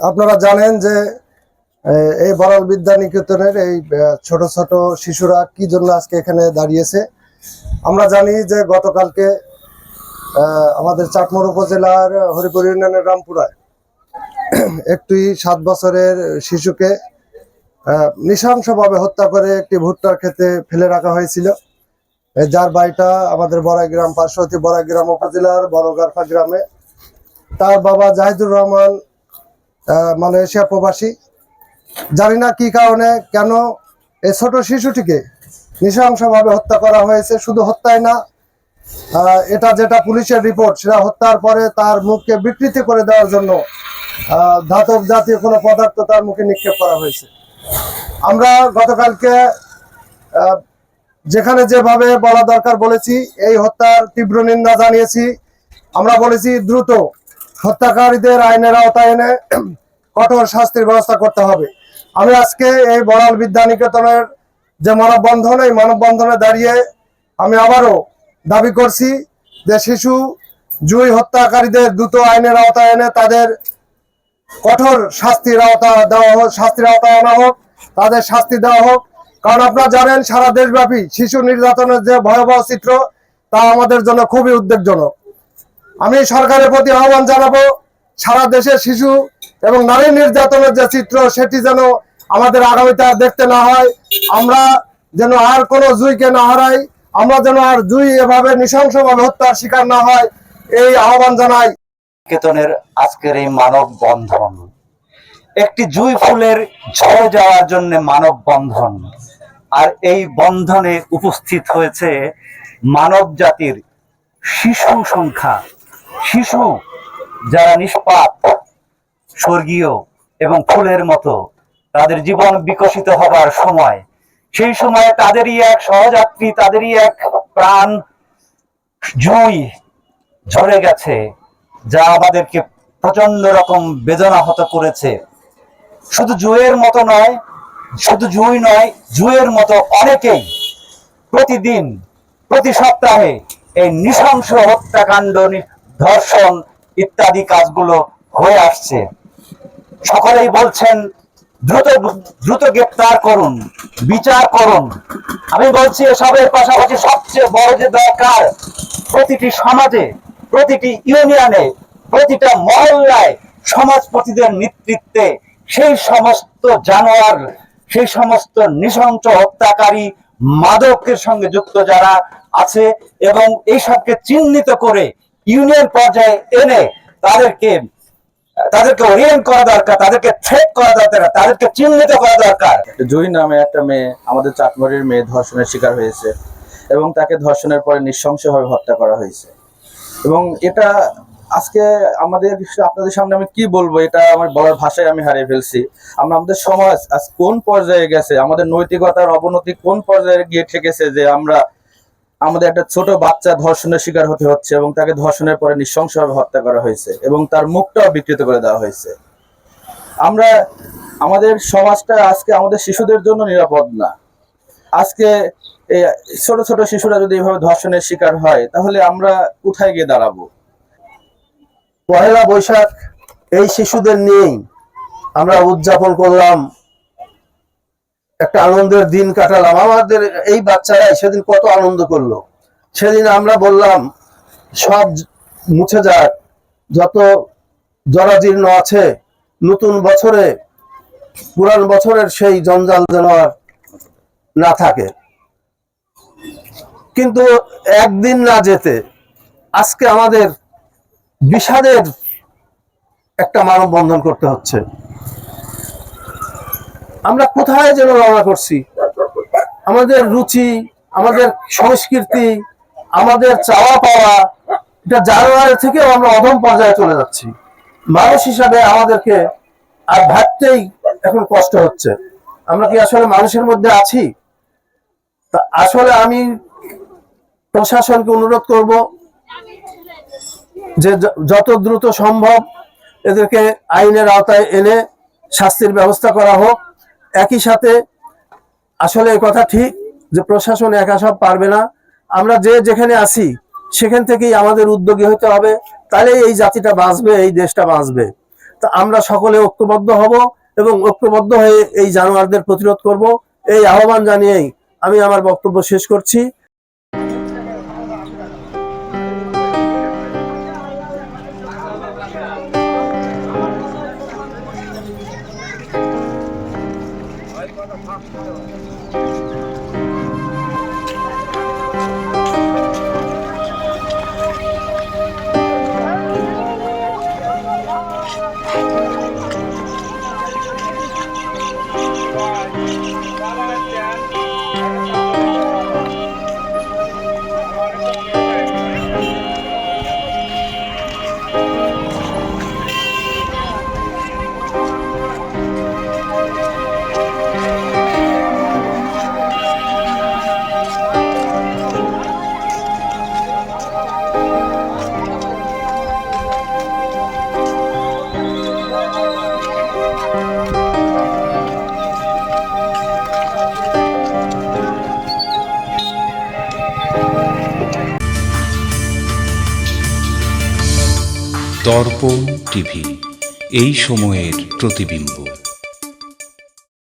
আপনারা জানেন যে এই বড়াল বিদ্যা নিকেতনের এই ছোট ছোট শিশুরা কি জন্য আজকে এখানে দাঁড়িয়েছে। আমরা জানি যে গতকালকে আমাদের চাটমোড় উপজেলার হরিপুর ইউনিয়নের রামপুরায় একটি 7 বছরের শিশুকে নৃশংসভাবে হত্যা করে একটি ভুট্টার ক্ষেতে ফেলে রাখা হয়েছিল, যার বাড়িটা আমাদের বড়াইগ্রাম পার্শ্ববর্তী বড়াইগ্রাম উপজেলার বড়গারফা গ্রামে। তার বাবা জাহিদুর রহমান মালয়েশিয়া প্রবাসী। জানি না কি কারণে কেন এই ছোট শিশুটিকে নৃশংসভাবে হত্যা করা হয়েছে। শুধু হত্যাই না, এটা যেটা পুলিশের রিপোর্ট, সেটা হত্যার পরে তার মুখকে বিকৃতি করে দেওয়ার জন্য ধাতব জাতীয় কোনো পদার্থ তার মুখে নিক্ষেপ করা হয়েছে। আমরা গতকালকে যেখানে যেভাবে বলা দরকার বলেছি, এই হত্যার তীব্র নিন্দা জানিয়েছি। আমরা বলেছি দ্রুত হত্যাকারীদের আইনের আওতায় এনে কঠোর শাস্তির ব্যবস্থা করতে হবে। আমি আজকে এই বড়াল বিদ্যা নিকেতনের যে মানববন্ধন, এই মানববন্ধনে দাঁড়িয়ে আমি আবারও দাবি করছি যে শিশু জুই হত্যাকারীদের দ্রুত আইনের আওতায় এনে তাদের কঠোর শাস্তির আওতায় আনা হোক, তাদের শাস্তি দেওয়া হোক। কারণ আপনারা জানেন সারা দেশব্যাপী শিশু নির্যাতনের যে ভয়াবহ চিত্র, তা আমাদের জন্য খুবই উদ্বেগজনক। আমি সরকারের প্রতি আহ্বান জানাবো, সারা দেশের শিশু এবং নারী নির্যাতনের যে চিত্র, সেটি যেন আমাদের আগামীতে দেখতে না হয়। আমরা যেন আর কোনো জুইকে না হারাই, আমরা যেন আর জুই এভাবে নৃশংসভাবে হত্যার শিকার না হয়, এই আহ্বান জানাই। নিকেতনের আজকের এই মানববন্ধন একটি জুই ফুলের ঝরে যাওয়ার জন্য মানববন্ধন। আর এই বন্ধনে উপস্থিত হয়েছে মানব জাতির শিশু সংখ্যা, শিশু যারা নিষ্পাপ, স্বর্গীয় এবং ফুলের মতো তাদের জীবন বিকশিত হবার সময়, সেই সময় তাদেরই এক সহযাত্রী, তাদেরই এক প্রাণ জুই ঝরে গেছে, যা আমাদেরকে প্রচন্ড রকম বেদনাহত করেছে। শুধু জুয়ের মতো নয়, শুধু জুই নয়, জুয়ের মতো অনেকেই প্রতিদিন, প্রতি সপ্তাহে এই নৃশংস হত্যাকাণ্ড, ধর্ষণ ইত্যাদি কাজগুলো হয়ে আসছে। সকলেই বলছেন দ্রুত দ্রুত গ্রেপ্তার করুন, বিচার করুন। আমি বলছি এসবের পাশাপাশি সবচেয়ে বড় যে দরকার, প্রতিটি সমাজে, প্রতিটি ইউনিয়নে, প্রতিটা মহল্লায় সমাজপতিদের নেতৃত্বে সেই সমস্ত জানোয়ার, সেই সমস্ত নৃশংস হত্যাকারী, মাদকের সঙ্গে যুক্ত যারা আছে, এবং এইসবকে চিহ্নিত করে ইউনিয়ন পর্যায়ে এনে তাদেরকে ওরিয়েন্ট করা দরকার, তাদেরকে থ্রেট করা দরকার, তাদেরকে চিহ্নিত করা দরকার। জুই নামে একটা মেয়ে, আমাদের চাটমারির মেয়ে, ধর্ষণের শিকার হয়েছে এবং তাকে ধর্ষণের পরে নৃশংসভাবে হত্যা করা হয়েছে। এবং এটা আজকে আপনাদের সামনে আমি কি বলবো, এটা আমার বলার ভাষায় আমি হারিয়ে ফেলছি। আমাদের সমাজ আজ কোন পর্যায়ে গেছে, আমাদের নৈতিকতার অবনতি কোন পর্যায়ে গিয়ে ঠেকেছে যে আমাদের একটা ছোট বাচ্চা ধর্ষণের শিকার হতে হচ্ছে এবং তাকে ধর্ষণের পরে নৃশংসভাবে হত্যা করা হয়েছে এবং তার মুখটাও বিকৃত করে দেওয়া হয়েছে। আমাদের সমাজটা আজকে আমাদের শিশুদের জন্য নিরাপদ না। আজকে এই ছোট ছোট শিশুরা যদি এইভাবে ধর্ষণের শিকার হয়, তাহলে আমরা কোথায় গিয়ে দাঁড়াবো? পহেলা বৈশাখ এই শিশুদের নিয়েই আমরা উদযাপন করলাম, একটা আনন্দের দিন কাটালাম। আমাদের এই বাচ্চারাই সেদিন কত আনন্দ করলো। সেদিন আমরা বললাম সব মুছে যাক, যত জরাজীর্ণ আছে, নতুন বছরে পুরান বছরের সেই জঞ্জাল যেন আর না থাকে। কিন্তু একদিন না যেতে আজকে আমাদের বিষাদের একটা মানববন্ধন করতে হচ্ছে। আমরা কোথায় যেন রওনা করছি। আমাদের রুচি, আমাদের সংস্কৃতি, আমাদের চাওয়া পাওয়া, এটা জানুয়ারি থেকেও আমরা অধম পর্যায়ে চলে যাচ্ছি। মানুষ হিসাবে আমাদেরকে আর ভাবতেই এখন কষ্ট হচ্ছে, আমরা কি আসলে মানুষের মধ্যে আছি? তা আসলে আমি প্রশাসনকে অনুরোধ করব যে যত দ্রুত সম্ভব এদেরকে আইনের আওতায় এনে শাস্তির ব্যবস্থা করা হোক। একই সাথে আসলে এই কথা ঠিক যে প্রশাসন একা সব পারবে না। আমরা যেখানে আছি সেখান থেকেই আমাদের উদ্যোগী হতে হবে, তাহলে এই জাতিটা বাঁচবে, এই দেশটা বাঁচবে। তা আমরা সকলে ঐক্যবদ্ধ হব এবং ঐক্যবদ্ধ হয়ে এই জানোয়ারদের প্রতিরোধ করব, এই আহ্বান জানিয়েই আমি আমার বক্তব্য শেষ করছি। দর্পণ টিভি, এই সময়ের প্রতিবিম্ব।